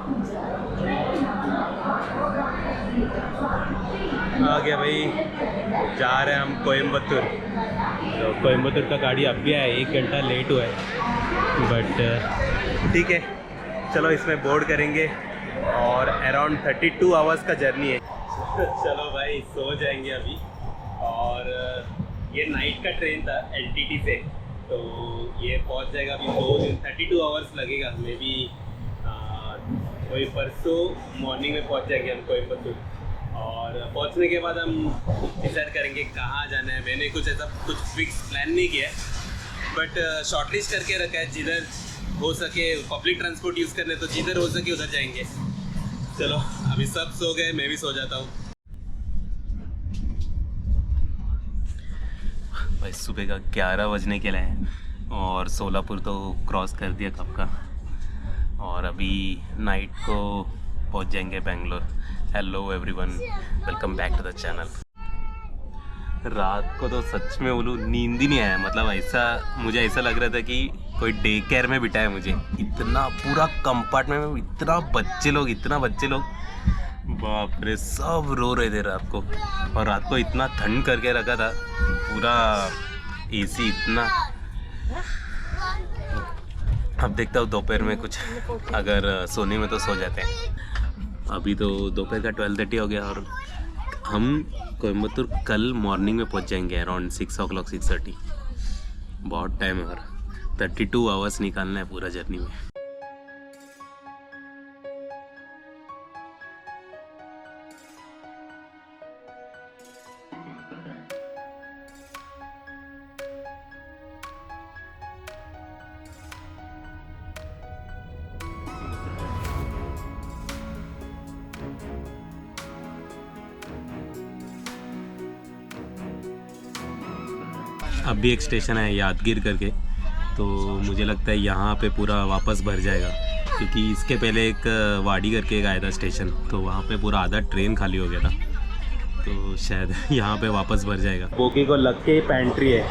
आ गया भाई, जा रहे हैं हम कोयम्बतूर। तो कोयम्बतूर का गाड़ी अब भी आया, 1 घंटा लेट हुआ है, बट ठीक है, चलो इसमें बोर्ड करेंगे और अराउंड 32 आवर्स का जर्नी है। चलो भाई सो जाएंगे अभी। और ये नाइट का ट्रेन था LTT से, तो ये पहुंच जाएगा अभी 2 दिन, 32 आवर्स लगेगा मे बी। वही परसों मॉर्निंग में पहुंच जाएंगे हम कोयम्बतूर। और पहुंचने के बाद हम डिसाइड करेंगे कहाँ जाना है। मैंने कुछ ऐसा कुछ फिक्स प्लान नहीं किया है, बट शॉर्टलिस्ट करके रखा है। जिधर हो सके पब्लिक ट्रांसपोर्ट यूज़ करने, तो जिधर हो सके उधर जाएंगे। चलो अभी सब सो गए, मैं भी सो जाता हूँ। भाई सुबह का 11 बजने के लिए हैं और सोलापुर तो क्रॉस कर दिया कब का, और अभी नाइट को पहुंच जाएंगे Bangalore. Hello everyone, welcome back to the channel. रात को तो सच में बोलूँ नींद ही नहीं आया। मतलब ऐसा मुझे ऐसा लग रहा था कि कोई डे केयर में बिठाया मुझे। इतना पूरा कंपार्टमेंट में इतना बच्चे लोग, बाप रे, सब रो रहे थे रात को। और रात को इतना ठंड करके रखा था, पूरा AC इतना। अब देखता हूँ दोपहर में कुछ अगर सोने में तो सो जाते हैं। अभी तो दोपहर का 12:30 हो गया और हम कोयम्बतूर कल मॉर्निंग में पहुंच जाएंगे अराउंड 6 o'clock 6:30। बहुत टाइम है और 32 आवर्स निकालना है पूरा जर्नी में। अब भी एक स्टेशन है यादगीर करके, तो मुझे लगता है यहाँ पे पूरा वापस भर जाएगा, क्योंकि इसके पहले एक वाड़ी करके एक आया था स्टेशन, तो वहाँ पे पूरा आधा ट्रेन खाली हो गया था। तो शायद यहाँ पे वापस भर जाएगा। बोगी को लग के ही पेंट्री है,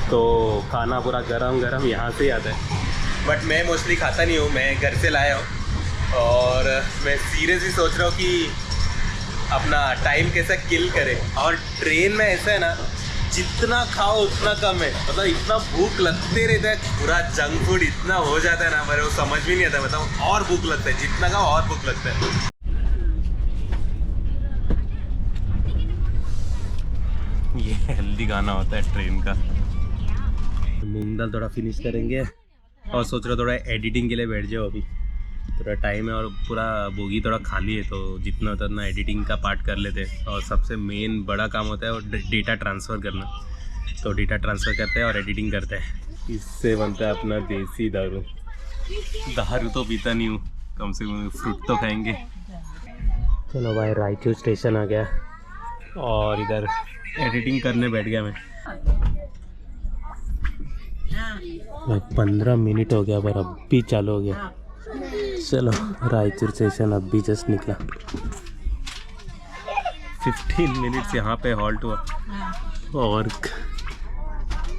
तो खाना पूरा गरम यहाँ से ही आता है। बट मैं मोस्टली खाता नहीं हूँ, मैं घर से लाया हूँ। और मैं सीरियसली सोच रहा हूँ कि अपना टाइम कैसा किल करें। और ट्रेन में ऐसा है ना, जितना खाओ उतना कम है। मतलब इतना भूख लगते रहता है, पूरा जंक फूड इतना हो जाता है ना, मेरे को समझ भी नहीं आता। मतलब और भूख लगता है, जितना खाओ और भूख लगता है। ये हेल्दी खाना होता है ट्रेन का। मूंग दाल थोड़ा फिनिश करेंगे और सोच रहा थोड़ा एडिटिंग के लिए बैठ जाओ। अभी थोड़ा टाइम है और पूरा बोगी थोड़ा खाली है, तो जितना होता है उतना एडिटिंग का पार्ट कर लेते हैं। और सबसे मेन बड़ा काम होता है और डेटा ट्रांसफ़र करना, तो डेटा ट्रांसफ़र करते हैं और एडिटिंग करते हैं। इससे बनता है अपना देसी दारू। दारू तो पीता नहीं हूँ, कम से कम फ्रूट तो खाएंगे। चलो भाई, रायचूर स्टेशन आ गया और इधर एडिटिंग करने बैठ गया मैं। 15 मिनट हो गया पर अब भी चालू हो गया। चलो, रायचूर स्टेशन अब भी जस्ट निकला। 15 मिनट्स यहाँ पे हॉल्ट हुआ। और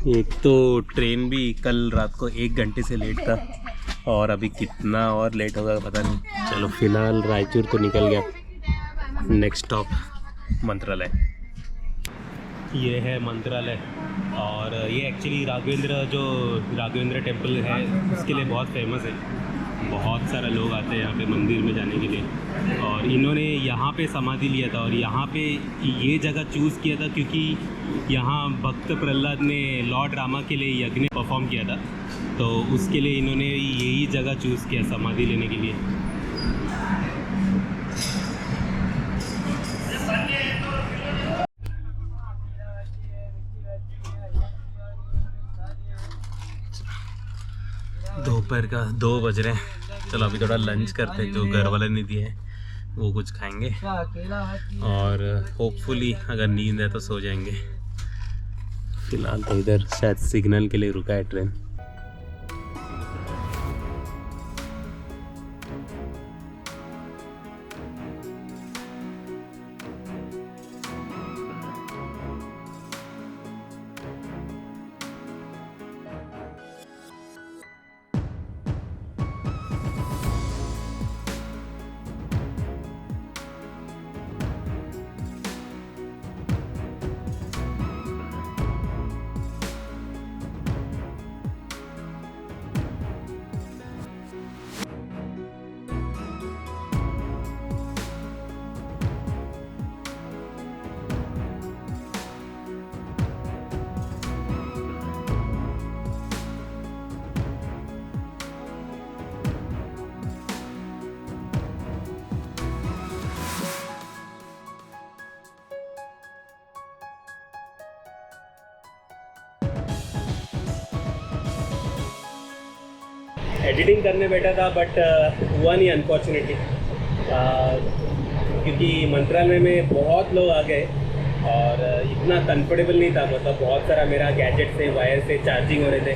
एक तो ट्रेन भी कल रात को 1 घंटे से लेट था, और अभी कितना और लेट होगा पता नहीं। चलो फिलहाल रायचूर तो निकल गया। नेक्स्ट स्टॉप मंत्रालय। ये है मंत्रालय, और ये एक्चुअली राघवेंद्र टेम्पल है, उसके लिए बहुत फेमस है। बहुत सारे लोग आते हैं यहाँ पे मंदिर में जाने के लिए। और इन्होंने यहाँ पे समाधि लिया था, और यहाँ पे ये जगह चूज़ किया था क्योंकि यहाँ भक्त प्रहलाद ने लॉर्ड रामा के लिए यज्ञ परफॉर्म किया था, तो उसके लिए इन्होंने यही जगह चूज़ किया समाधि लेने के लिए। दोपहर का 2 बज रहे हैं। चलो अभी थोड़ा लंच करते हैं, जो घर वाले ने दिए हैं वो कुछ खाएंगे, और होपफुली अगर नींद है तो सो जाएंगे। फिलहाल तो इधर शायद सिग्नल के लिए रुका है ट्रेन। एडिटिंग करने बैठा था बट हुआ नहीं अनफॉर्चुनेटली, क्योंकि मंत्रालय में बहुत लोग आ गए और इतना कंफर्टेबल नहीं था, मतलब बहुत सारा मेरा गैजेट से वायर से चार्जिंग हो रहे थे,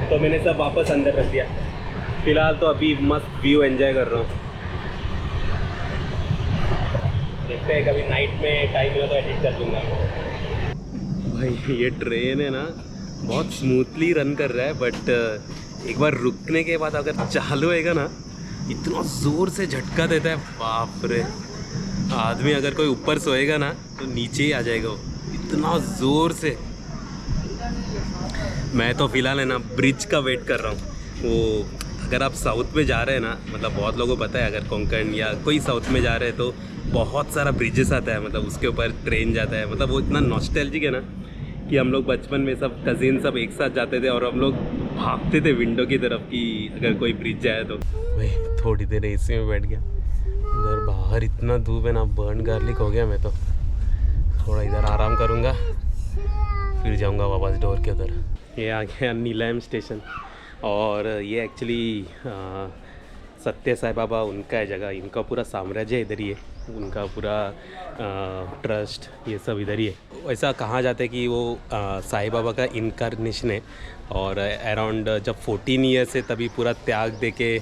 तो मैंने सब वापस अंदर रख दिया। फ़िलहाल तो अभी मस्त व्यू एंजॉय कर रहा हूँ। देखते हैं कभी नाइट में टाइम मिला तो एडिट कर दूँगा। भाई ये ट्रेन है ना बहुत स्मूथली रन कर रहा है, बट एक बार रुकने के बाद अगर चालू होएगा ना इतना ज़ोर से झटका देता है, बाप रे। आदमी अगर कोई ऊपर सोएगा ना तो नीचे ही आ जाएगा वो, इतना ज़ोर से। मैं तो फ़िलहाल है ना ब्रिज का वेट कर रहा हूँ। वो अगर आप साउथ में जा रहे हैं ना, मतलब बहुत लोगों को पता है, अगर कोंकण या कोई साउथ में जा रहे हैं तो बहुत सारा ब्रिजेस आता है, मतलब उसके ऊपर ट्रेन जाता है। मतलब वो इतना नॉस्टैल्जिक है ना कि हम लोग बचपन में सब कज़िन सब एक साथ जाते थे और हम लोग भागते थे विंडो की तरफ कि अगर कोई ब्रिज जाए तो। भाई थोड़ी देर एसी में बैठ गया, इधर बाहर इतना धूप है ना, बर्न गार्लिक हो गया। मैं तो थोड़ा इधर आराम करूँगा, फिर जाऊँगा वापस डोर के उधर। ये आ गया नीलाम स्टेशन, और ये एक्चुअली सत्य साई बाबा उनका है जगह, इनका पूरा साम्राज्य इधर ही है, उनका पूरा ट्रस्ट ये सब इधर ही है। ऐसा कहा जाता है कि वो साई बाबा का इनकारनेशन है, और अराउंड जब 14 ईयर से तभी पूरा त्याग दे के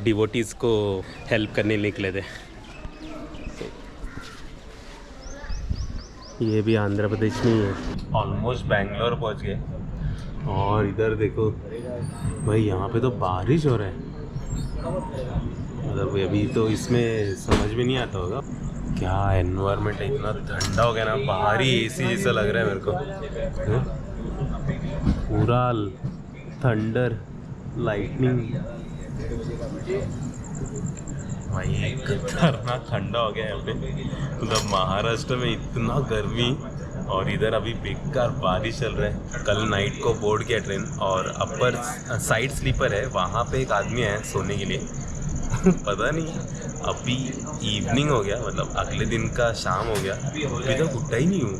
डिवोटीज़ को हेल्प करने निकले थे। ये भी आंध्र प्रदेश में ही है। ऑलमोस्ट बेंगलोर पहुंच गए, और इधर देखो भाई यहाँ पे तो बारिश हो रहा है। मतलब अभी तो इसमें समझ में नहीं आता होगा क्या एनवायरनमेंट है, इतना ठंडा हो गया ना, बाहर ही एसी जैसा लग रहा है मेरे को। पूरा थंडर लाइटनिंग, भाई खतरनाक ठंडा हो गया यहाँ पे। मतलब महाराष्ट्र में इतना गर्मी, और इधर अभी बेकार बारिश चल रहा है। कल नाइट को बोर्ड किया ट्रेन, और अपर साइड स्लीपर है, वहाँ पे एक आदमी है सोने के लिए। पता नहीं अभी इवनिंग हो गया, मतलब अगले दिन का शाम हो गया, अभी तक उठा ही नहीं हूँ।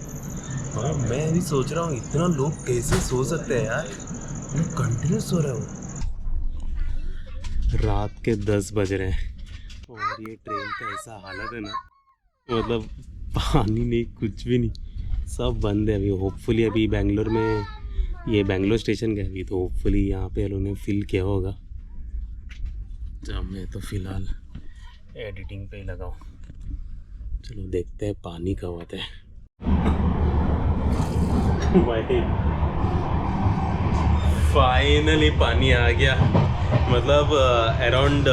हाँ मैं भी सोच रहा हूँ इतना लोग कैसे सो सकते हैं यार, मैं कंटिन्यू सो रहा हूँ। रात के 10 बज रहे हैं और ये ट्रेन का ऐसा हालत है ना, मतलब पानी नहीं, कुछ भी नहीं, सब बंद है अभी। होपफुली अभी बेंगलोर में, ये बेंगलोर स्टेशन गया अभी, तो होपफुली यहाँ पे उन्होंने फिल किया होगा। तो मैं तो फ़िलहाल एडिटिंग पे ही लगाऊँ। चलो देखते हैं पानी कब आता है। फाइनली पानी आ गया। मतलब अराउंड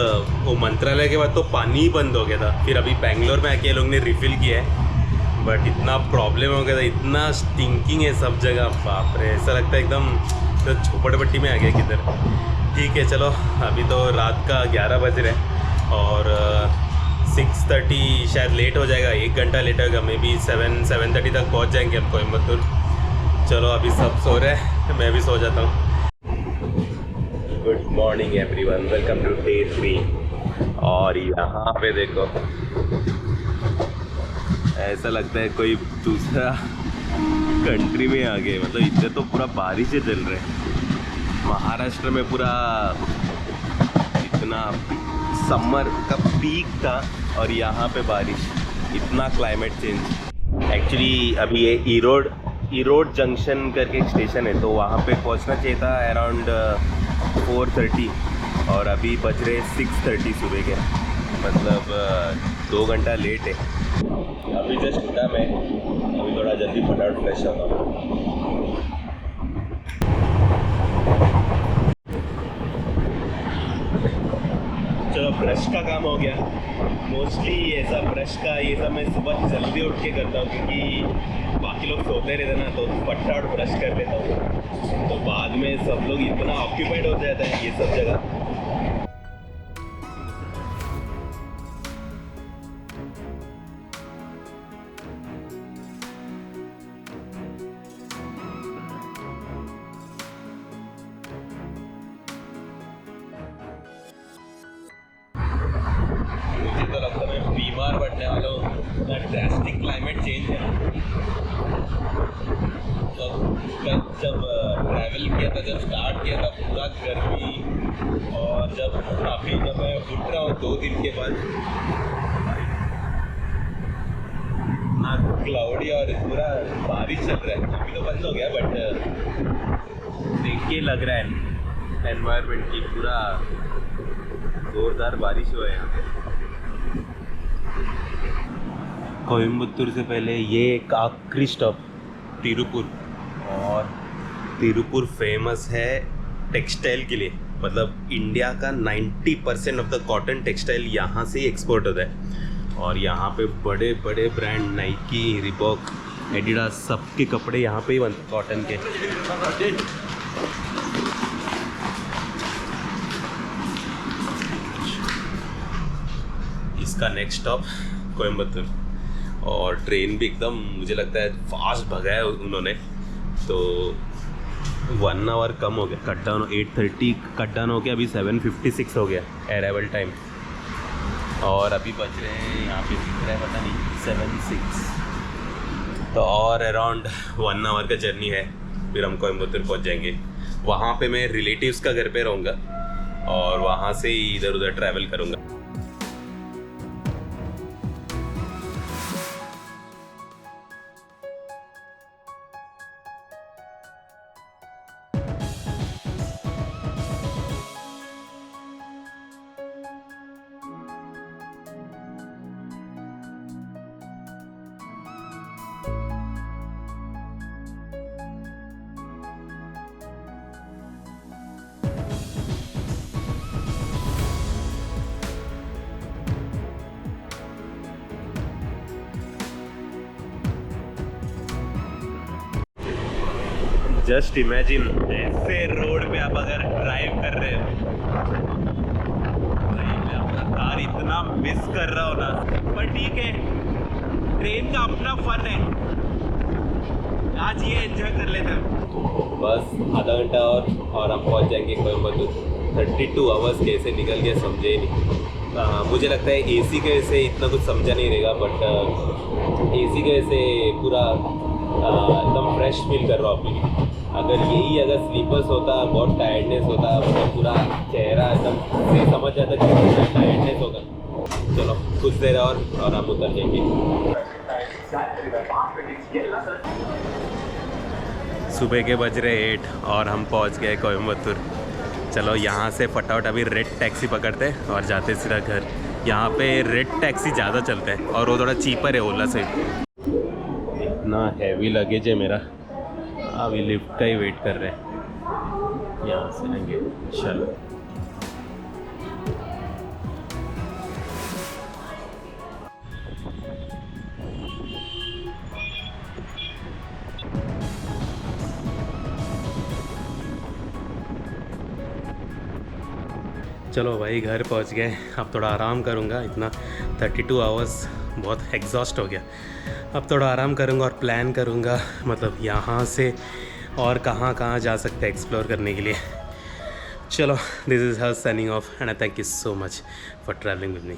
वो मंत्रालय के बाद तो पानी ही बंद हो गया था, फिर अभी बेंगलोर में आके लोग ने रिफ़िल किया है, बट इतना प्रॉब्लम हो गया था, इतना स्टिंकिंग है सब जगह, बाप रे। ऐसा लगता है एकदम तो झोपड़पट्टी में आ गया किधर। ठीक है चलो, अभी तो रात का 11 बज रहे हैं, और 6:30 शायद लेट हो जाएगा, 1 घंटा लेट होगा, मे बी 7-7:30 तक पहुंच जाएंगे हम कोयम्बतूर। चलो अभी सब सो रहे हैं, मैं भी सो जाता हूँ। Good morning everyone, welcome to day 3। और यहाँ पे देखो ऐसा लगता है कोई दूसरा कंट्री में आ गए। मतलब इधर तो पूरा बारिश ही चल रहा है। महाराष्ट्र में पूरा इतना समर का पीक था, और यहाँ पे बारिश, इतना क्लाइमेट चेंज। एक्चुअली अभी ये ईरोड जंक्शन करके एक स्टेशन है, तो वहाँ पे पहुँचना चाहिए था अराउंड 4:30, और अभी बज रहे 6:30 सुबह के, मतलब 2 घंटा लेट है। अभी जस्ट उठा मैं, अभी थोड़ा जल्दी फटाफट फ्रेश होता हूँ। चलो ब्रश का काम हो गया। मोस्टली ऐसा ब्रश का ये सब मैं सुबह जल्दी उठ के करता हूँ, क्योंकि बाकी लोग सोते रहते ना, तो फटाफट ब्रश कर लेता हूँ, तो बाद में सब लोग इतना ऑक्यूपाइड हो जाता है ये सब जगह। मुझे तो लगता है मैं बीमार पड़ने वाला हूँ। ड्रास्टिक क्लाइमेट चेंज है। जब ट्रैवल किया था, जब स्टार्ट किया था पूरा गर्मी, और जब मैं उठ रहा हूँ 2 दिन के बाद ना क्लाउडी और पूरा बारिश चल रहा है। अभी तो बंद हो गया, बट देख के लग रहा है एनवायरनमेंट की पूरा जोरदार बारिश हुआ है यहाँ पे। कोयम्बतूर से पहले ये एक आखिरी स्टॉप तिरुपुर, और तिरुपुर फेमस है टेक्सटाइल के लिए। मतलब इंडिया का 90% ऑफ द कॉटन टेक्सटाइल यहाँ से ही एक्सपोर्ट होता है, और यहाँ पे बड़े बड़े ब्रांड नाइकी, रिबॉक, एडिडास सबके कपड़े यहाँ पे ही बनते कॉटन के। इसका नेक्स्ट स्टॉप कोयम्बतूर, और ट्रेन भी एकदम मुझे लगता है फास्ट भगाया उन्होंने, तो 1 आवर कम हो गया। कट डाउन 8:30 कट डाउन हो गया, अभी 7:56 हो गया अराइवल टाइम, और अभी बज रहे हैं यहाँ पे दिख रहा है पता नहीं 7:06, तो और अराउंड 1 आवर का जर्नी है, फिर हम कोयम्बतूर पहुँच जाएंगे। वहाँ पे मैं रिलेटिव्स का घर पे रहूँगा, और वहाँ से ही इधर उधर ट्रैवल करूँगा। जस्ट इमेजिन ऐसे रोड पे आप अगर ड्राइव कर रहे हो, भाई मैं अपना कार इतना मिस कर रहा हूँ ना, पर ठीक है, ट्रेन का अपना फन है, आज ये एंजॉय कर लेते हैं। बस आधा घंटा और हम पहुँच जाएंगे कोयम्बतूर। 32 आवर्स कैसे निकल गए समझे ही नहीं। मुझे लगता है एसी के वजह से इतना कुछ समझा नहीं रहेगा, बट एसी के वजह से पूरा एकदम फ्रेश फील कर रहा हूँ अपनी। अगर स्लीपर्स होता, बहुत टायर्डनेस होता, मतलब पूरा चेहरा एकदम से समझ जाता कि टायर्डनेस होगा। चलो कुछ देर और हम उतर जाएंगे। सुबह के बज रहे 8 और हम पहुंच गए कोयम्बतूर। चलो यहाँ से फटाफट अभी रेड टैक्सी पकड़ते हैं और जाते सीधा घर। यहाँ पे रेड टैक्सी ज़्यादा चलता है, और वो थोड़ा चीपर है ओला से। इतना हैवी लगेज है मेरा, अभी लिफ्ट का ही वेट कर रहे हैं, यहाँ से लेंगे। चलो चलो भाई घर पहुँच गए। अब थोड़ा आराम करूँगा, इतना 32 आवर्स बहुत एग्जॉस्ट हो गया। अब थोड़ा आराम करूँगा और प्लान करूँगा, मतलब यहाँ से और कहाँ कहाँ जा सकते हैं एक्सप्लोर करने के लिए। चलो, this is her signing off, and I thank you so much for travelling with me.